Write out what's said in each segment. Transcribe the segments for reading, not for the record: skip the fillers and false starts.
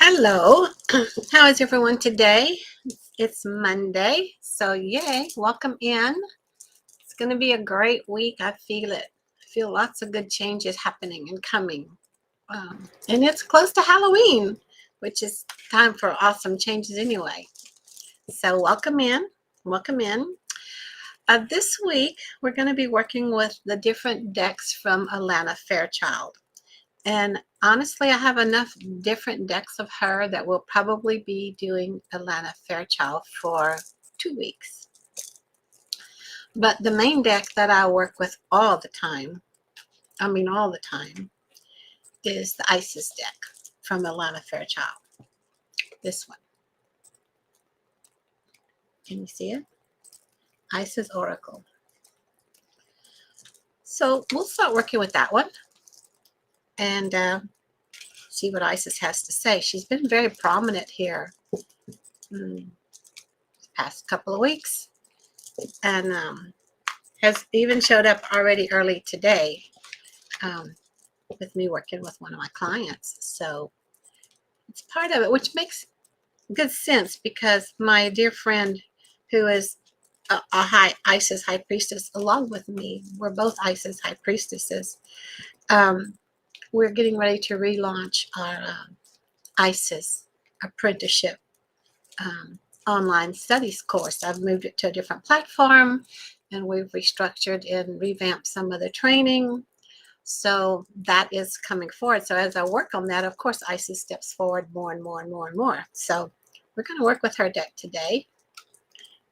Hello, how is everyone today? It's Monday, so yay, welcome in. It's going to be a great week. I feel it. I feel lots of good changes happening and coming. And it's close to Halloween, which is time for awesome changes anyway. So welcome in. Welcome in. This week, we're going to be working with the different decks from Alana Fairchild. And honestly, I have enough different decks of her that we'll probably be doing Alana Fairchild for 2 weeks. But the main deck that I work with all the time, is the Isis deck from Alana Fairchild. This one. Can you see it? Isis Oracle. So we'll start working with that one and see what Isis has to say. She's been very prominent here the past couple of weeks. And has even showed up already early today with me working with one of my clients. So it's part of it, which makes good sense because my dear friend who is a high Isis high priestess along with me, we're both Isis high priestesses. We're getting ready to relaunch our Isis apprenticeship online studies course. I've moved it to a different platform and we've restructured and revamped some of the training. So that is coming forward. So as I work on that, of course, Isis steps forward more and more and more and more. So we're going to work with her deck today.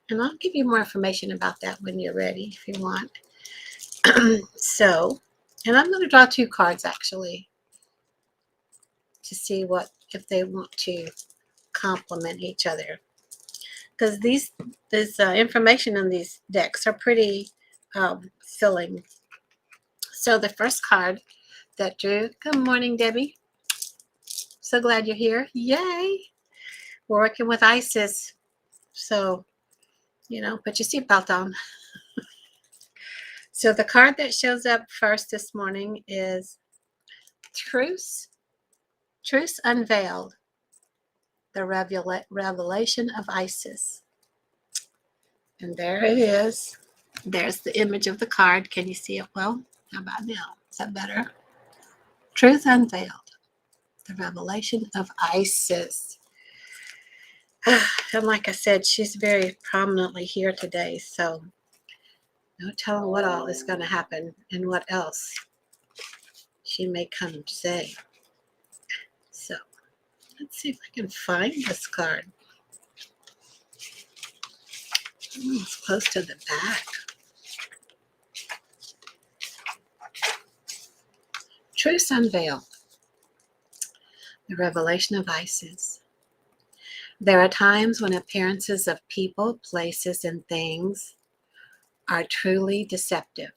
And I'll give you more information about that when you're ready, if you want. And I'm going to draw 2 cards actually to see if they want to complement each other. Because this information in these decks are pretty filling. So the first card that drew, good morning, Debbie. So glad you're here. Yay. We're working with Isis. So, put your seatbelt on. So the card that shows up first this morning is Truce Unveiled, the revelation of Isis. And there it is. There's the image of the card. Can you see it well? How about now? Is that better? Truth Unveiled, the revelation of Isis. And like I said, she's very prominently here today. So no telling what all is going to happen and what else she may come to say. So let's see if I can find this card. It's close to the back. Truth Unveiled, the revelation of Isis. There are times when appearances of people, places, and things are truly deceptive.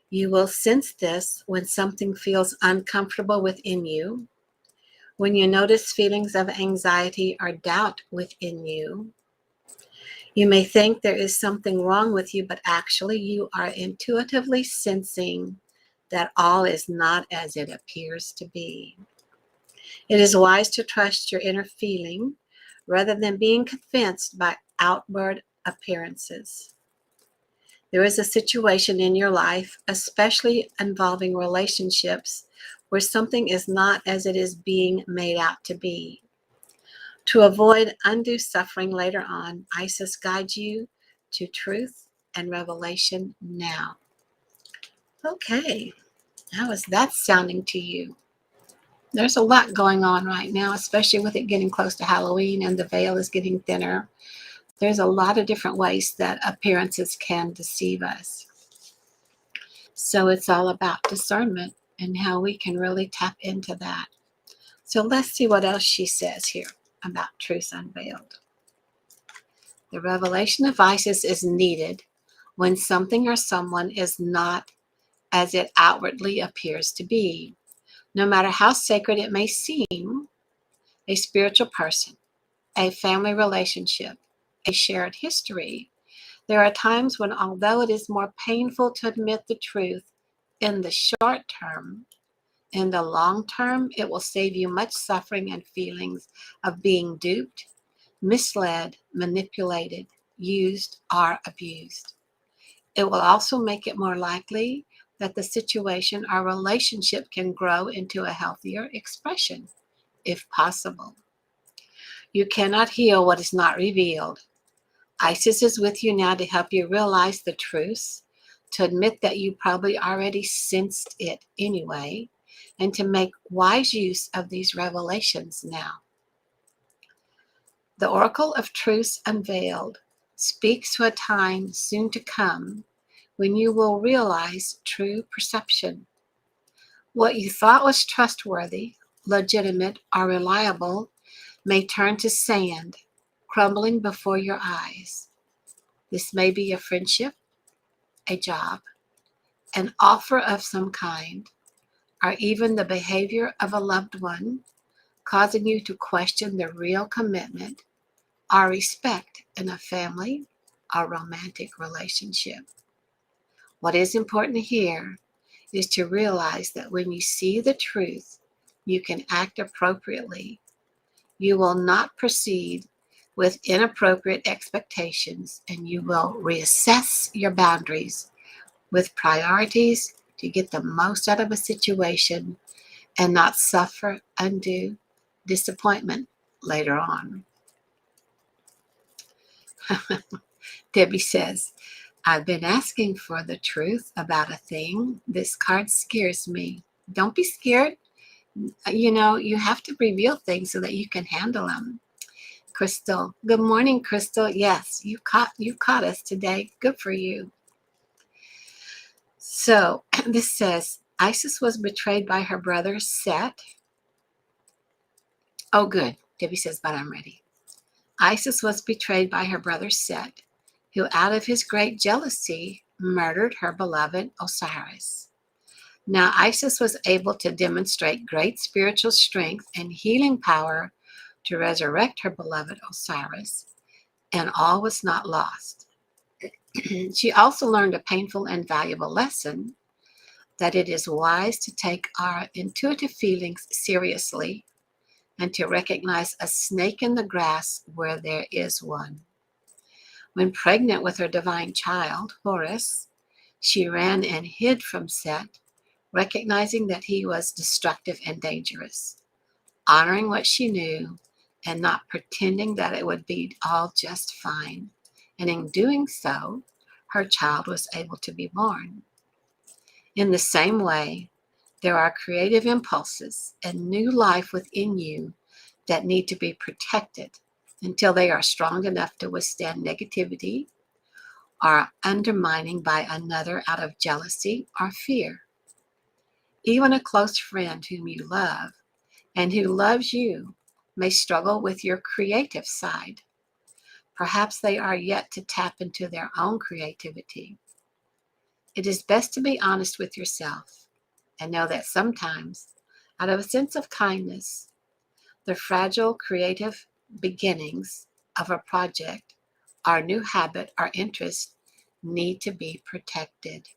You will sense this when something feels uncomfortable within you, when you notice feelings of anxiety or doubt within you. You may think there is something wrong with you, but actually you are intuitively sensing that all is not as it appears to be. It is wise to trust your inner feeling rather than being convinced by outward appearances. There is a situation in your life, especially involving relationships, where something is not as it is being made out to be. To avoid undue suffering later on, Isis guides you to truth and revelation now. Okay, how is that sounding to you? There's a lot going on right now, especially with it getting close to Halloween and the veil is getting thinner. There's a lot of different ways that appearances can deceive us. So it's all about discernment and how we can really tap into that. So let's see what else she says here about Truth Unveiled. The revelation of Isis is needed when something or someone is not as it outwardly appears to be. No matter how sacred it may seem, a spiritual person, a family relationship, a shared history, there are times when, although it is more painful to admit the truth in the short term, In the long term, it will save you much suffering and feelings of being duped, misled, manipulated, used, or abused. It will also make it more likely that the situation or relationship can grow into a healthier expression, if possible. You cannot heal what is not revealed. Isis is with you now to help you realize the truth, to admit that you probably already sensed it anyway, and to make wise use of these revelations now. The Oracle of Truth Unveiled speaks to a time soon to come when you will realize true perception. What you thought was trustworthy, legitimate, or reliable may turn to sand, crumbling before your eyes. This may be a friendship, a job, an offer of some kind, or even the behavior of a loved one, causing you to question the real commitment or respect in a family or romantic relationship. What is important here is to realize that when you see the truth, you can act appropriately. You will not proceed with inappropriate expectations, and you will reassess your boundaries with priorities to get the most out of a situation and not suffer undue disappointment later on. Debbie says, I've been asking for the truth about a thing. This card scares me. Don't be scared. You have to reveal things so that you can handle them. Crystal, good morning, Crystal. Yes, you caught us today. Good for you. So this says, Isis was betrayed by her brother Set. Oh, good. Debbie says, but I'm ready. Isis was betrayed by her brother Set, who out of his great jealousy murdered her beloved Osiris. Now Isis was able to demonstrate great spiritual strength and healing power to resurrect her beloved Osiris, and all was not lost. She also learned a painful and valuable lesson that it is wise to take our intuitive feelings seriously and to recognize a snake in the grass where there is one. When pregnant with her divine child, Horus, she ran and hid from Set, recognizing that he was destructive and dangerous, honoring what she knew and not pretending that it would be all just fine. And in doing so, her child was able to be born. In the same way, there are creative impulses and new life within you that need to be protected until they are strong enough to withstand negativity or undermining by another out of jealousy or fear. Even a close friend whom you love and who loves you may struggle with your creative side. Perhaps they are yet to tap into their own creativity. It is best to be honest with yourself and know that sometimes, out of a sense of kindness, the fragile creative beginnings of a project or new habit or interest need to be protected.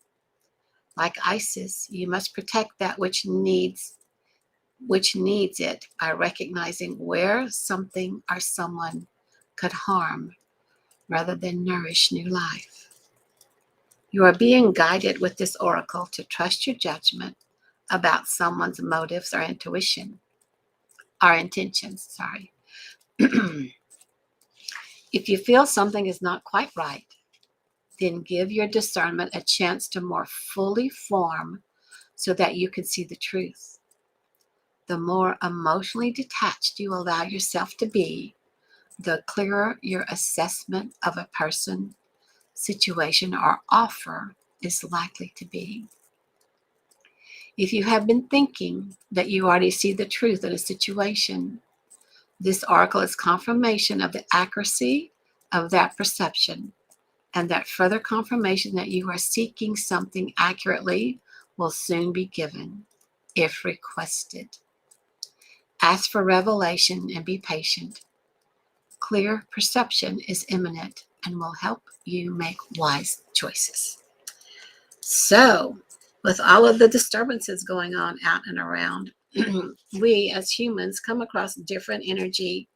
Like Isis, you must protect that which needs it by recognizing where something or someone could harm rather than nourish new life. You are being guided with this oracle to trust your judgment about someone's motives or intentions. If you feel something is not quite right, then give your discernment a chance to more fully form so that you can see the truth. The more emotionally detached you allow yourself to be, the clearer your assessment of a person, situation, or offer is likely to be. If you have been thinking that you already see the truth in a situation, this oracle is confirmation of the accuracy of that perception, and that further confirmation that you are seeking something accurately will soon be given, if requested. Ask for revelation and be patient. Clear perception is imminent and will help you make wise choices. So, With all of the disturbances going on out and around, we as humans come across different energy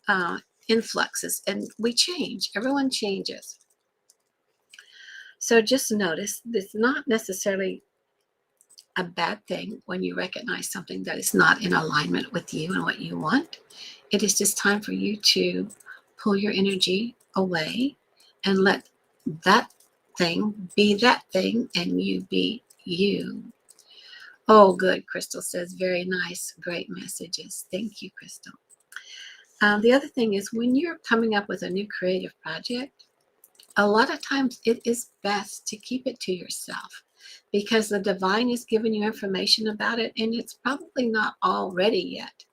uh, influxes, and we change. Everyone changes. So just notice it's not necessarily a bad thing when you recognize something that is not in alignment with you and what you want. It is just time for you to pull your energy away and let that thing be that thing and you be you. Oh, good. Crystal says, very nice. Great messages. Thank you, Crystal. The other thing is when you're coming up with a new creative project, a lot of times it is best to keep it to yourself because the divine is giving you information about it and it's probably not all ready yet.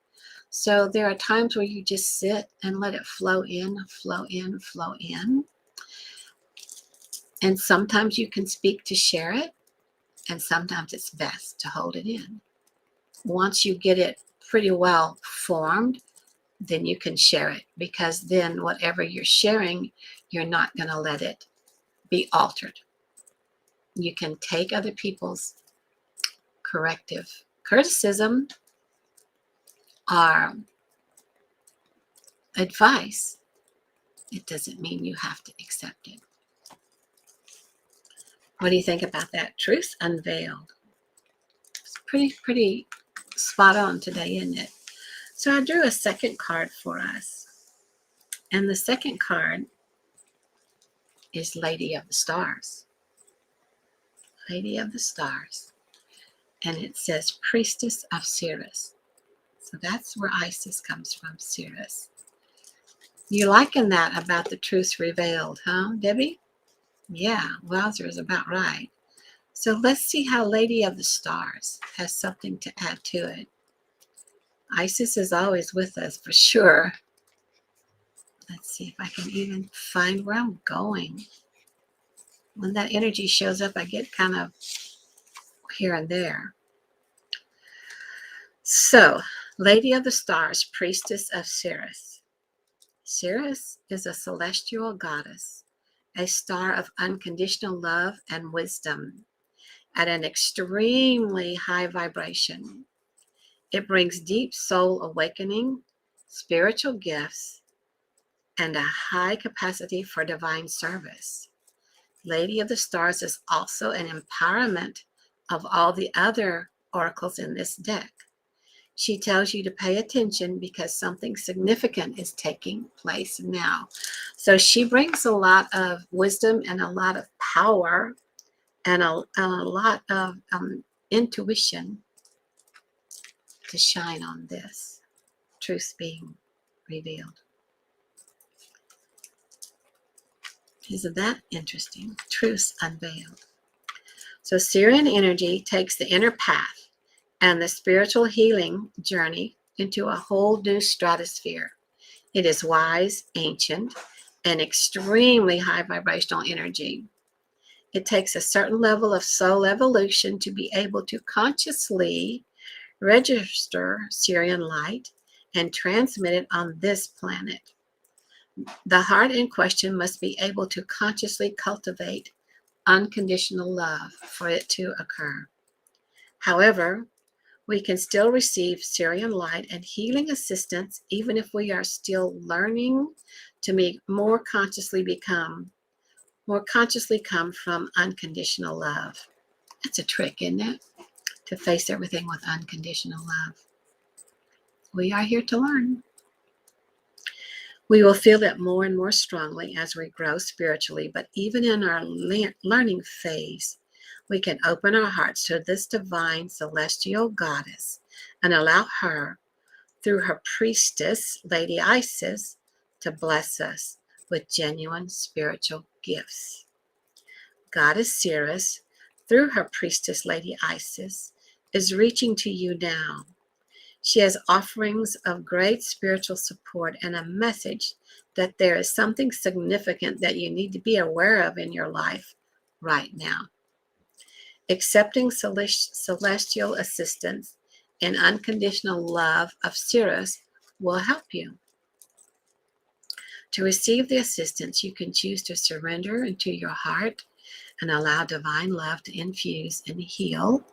So there are times where you just sit and let it flow in, flow in, flow in. And sometimes you can speak to share it, and sometimes it's best to hold it in. Once you get it pretty well formed, then you can share it, because then whatever you're sharing, you're not going to let it be altered. You can take other people's corrective criticism or advice. It doesn't mean you have to accept it. What do you think about that? Truth unveiled. It's pretty spot on today, isn't it? So I drew a second card for us. And the second card is Lady of the Stars. Lady of the Stars. And it says Priestess of Sirius. So that's where Isis comes from, Sirius. You liking that about the truth revealed, huh, Debbie? Yeah, Wowzer is about right. So let's see how Lady of the Stars has something to add to it. Isis is always with us for sure. Let's see if I can even find where I'm going. When that energy shows up, I get kind of here and there. So, Lady of the Stars, Priestess of Sirius. Sirius is a celestial goddess, a star of unconditional love and wisdom at an extremely high vibration. It brings deep soul awakening, spiritual gifts, and a high capacity for divine service. Lady of the Stars is also an empowerment of all the other oracles in this deck. She tells you to pay attention because something significant is taking place now. So she brings a lot of wisdom and a lot of power and a lot of intuition to shine on this truth being revealed. Isn't that interesting? Truths unveiled. So Syrian energy takes the inner path and the spiritual healing journey into a whole new stratosphere. It is wise, ancient, and extremely high vibrational energy. It takes a certain level of soul evolution to be able to consciously register Syrian light and transmit it on this planet. The heart in question must be able to consciously cultivate unconditional love for it to occur. However, we can still receive Syrian light and healing assistance even if we are still learning to more consciously come from unconditional love. That's a trick, isn't it? To face everything with unconditional love. We are here to learn. We will feel it more and more strongly as we grow spiritually, but even in our learning phase, we can open our hearts to this divine celestial goddess and allow her, through her priestess, Lady Isis, to bless us with genuine spiritual gifts. Goddess Sirius, through her priestess, Lady Isis, is reaching to you now. She has offerings of great spiritual support and a message that there is something significant that you need to be aware of in your life right now. Accepting celestial assistance and unconditional love of Sirius will help you. To receive the assistance, you can choose to surrender into your heart and allow divine love to infuse and heal,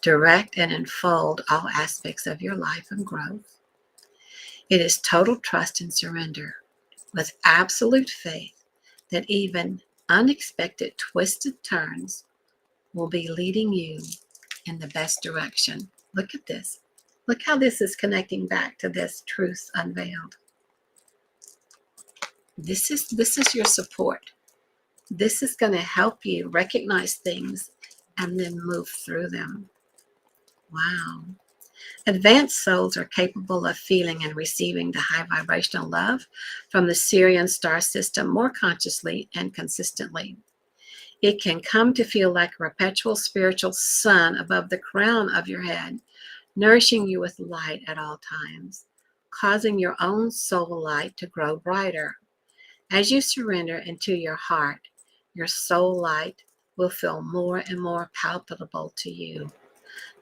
direct, and unfold all aspects of your life and growth. It is total trust and surrender with absolute faith that even unexpected twisted turns will be leading you in the best direction. Look at this. Look how this is connecting back to this truth unveiled. This is your support. This is going to help you recognize things and then move through them. Wow. Advanced souls are capable of feeling and receiving the high vibrational love from the Sirian star system more consciously and consistently. It can come to feel like a perpetual spiritual sun above the crown of your head, nourishing you with light at all times, causing your own soul light to grow brighter. As you surrender into your heart, your soul light will feel more and more palpable to you.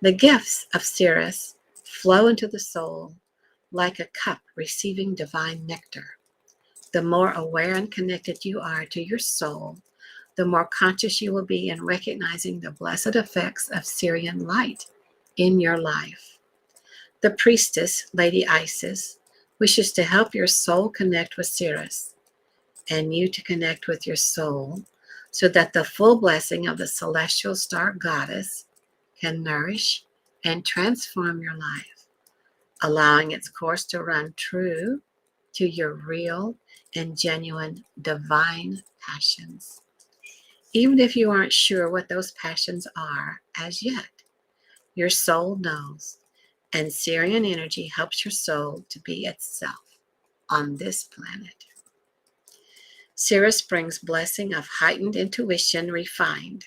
The gifts of Sirius flow into the soul like a cup receiving divine nectar. The more aware and connected you are to your soul, the more conscious you will be in recognizing the blessed effects of Sirian light in your life. The priestess, Lady Isis, wishes to help your soul connect with Sirius and you to connect with your soul so that the full blessing of the celestial star goddess can nourish and transform your life, allowing its course to run true to your real and genuine divine passions. Even if you aren't sure what those passions are as yet, your soul knows, and Sirian energy helps your soul to be itself on this planet. Sirius brings blessing of heightened intuition, refined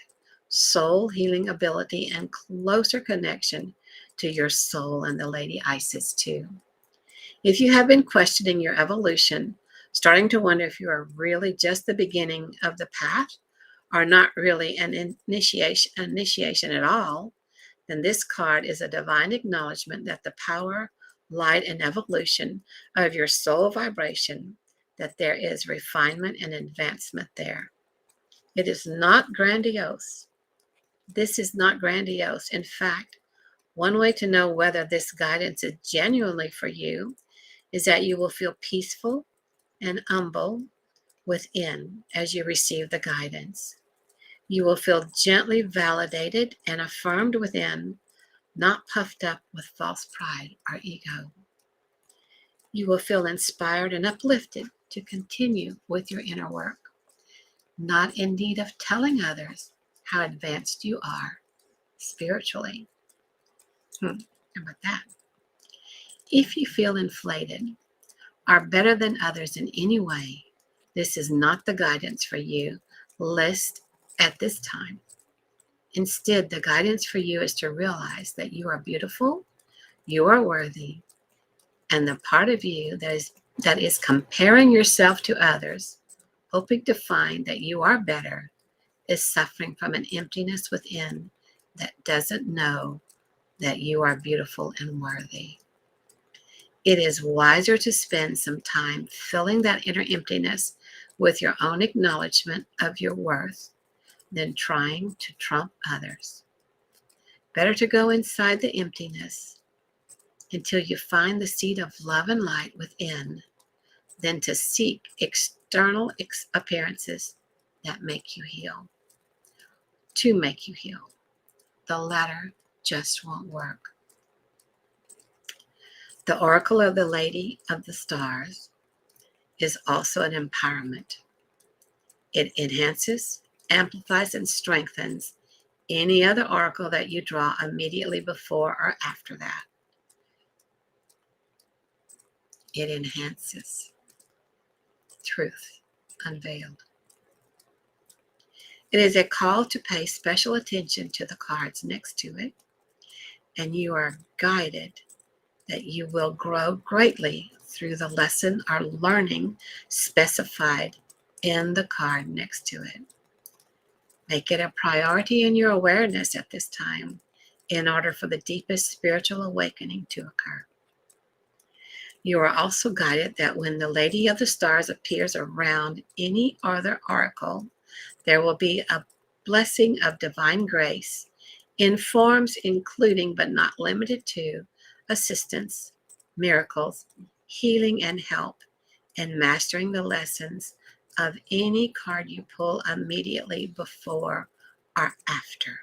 soul healing ability, and closer connection to your soul and the Lady Isis too. If you have been questioning your evolution, starting to wonder if you are really just the beginning of the path or not really an initiation at all, then this card is a divine acknowledgement that the power, light, and evolution of your soul vibration, that there is refinement and advancement there. It is not grandiose. This is not grandiose. In fact, one way to know whether this guidance is genuinely for you is that you will feel peaceful and humble within as you receive the guidance. You will feel gently validated and affirmed within, not puffed up with false pride or ego. You will feel inspired and uplifted to continue with your inner work, not in need of telling others how advanced you are spiritually. How about that? If you feel inflated, are better than others in any way, this is not the guidance for you list at this time. Instead, the guidance for you is to realize that you are beautiful, you are worthy, and the part of you that is comparing yourself to others, hoping to find that you are better, is suffering from an emptiness within that doesn't know that you are beautiful and worthy. It is wiser to spend some time filling that inner emptiness with your own acknowledgement of your worth than trying to trump others. Better to go inside the emptiness until you find the seed of love and light within than to seek external appearances that make you heal. To make you heal. The latter just won't work. The Oracle of the Lady of the Stars is also an empowerment. It enhances, amplifies, and strengthens any other oracle that you draw immediately before or after that. It enhances truth unveiled. It is a call to pay special attention to the cards next to it, and you are guided that you will grow greatly through the lesson or learning specified in the card next to it. Make it a priority in your awareness at this time in order for the deepest spiritual awakening to occur. You are also guided that when the Lady of the Stars appears around any other oracle, there will be a blessing of divine grace in forms including but not limited to assistance, miracles, healing, and help in mastering the lessons of any card you pull immediately before or after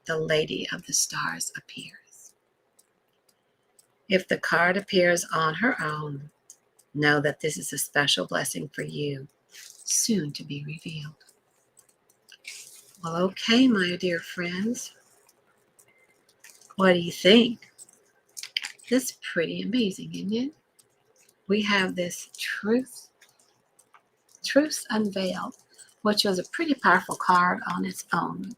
the Lady of the Stars appears. If the card appears on her own, know that this is a special blessing for you, soon to be revealed. Well, okay, my dear friends. What do you think? This is pretty amazing, isn't it? We have this Truths Unveiled, which was a pretty powerful card on its own.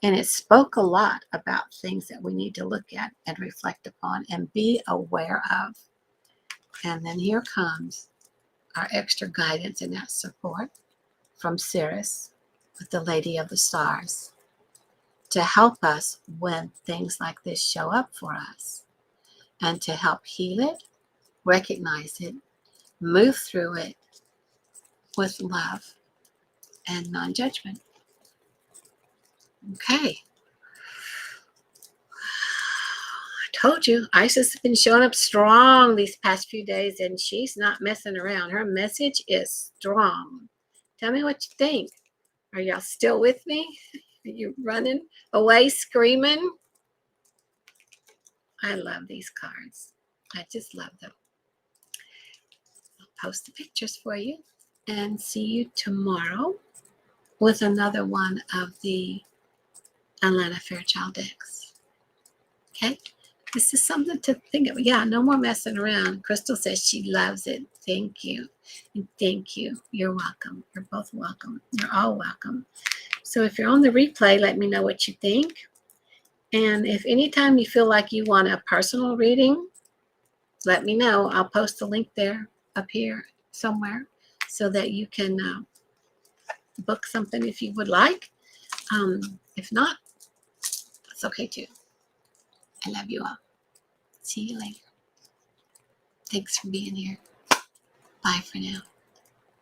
And it spoke a lot about things that we need to look at and reflect upon and be aware of. And then here comes our extra guidance and that support from Sirius with the Lady of the Stars to help us when things like this show up for us and to help heal it, recognize it, move through it with love and non-judgment. Okay. I told you, Isis has been showing up strong these past few days, and she's not messing around. Her message is strong. Tell me what you think. Are y'all still with me? Are you running away screaming? I love these cards. I just love them. I'll post the pictures for you and see you tomorrow with another one of the Alana Fairchild Decks. Okay? This is something to think of. Yeah, no more messing around. Crystal says she loves it. Thank you. And thank you. You're welcome. You're both welcome. You're all welcome. So if you're on the replay, let me know what you think. And if anytime you feel like you want a personal reading, let me know. I'll post the link there up here somewhere so that you can book something if you would like. If not, that's okay too. I love you all. See you later. Thanks for being here. Bye for now.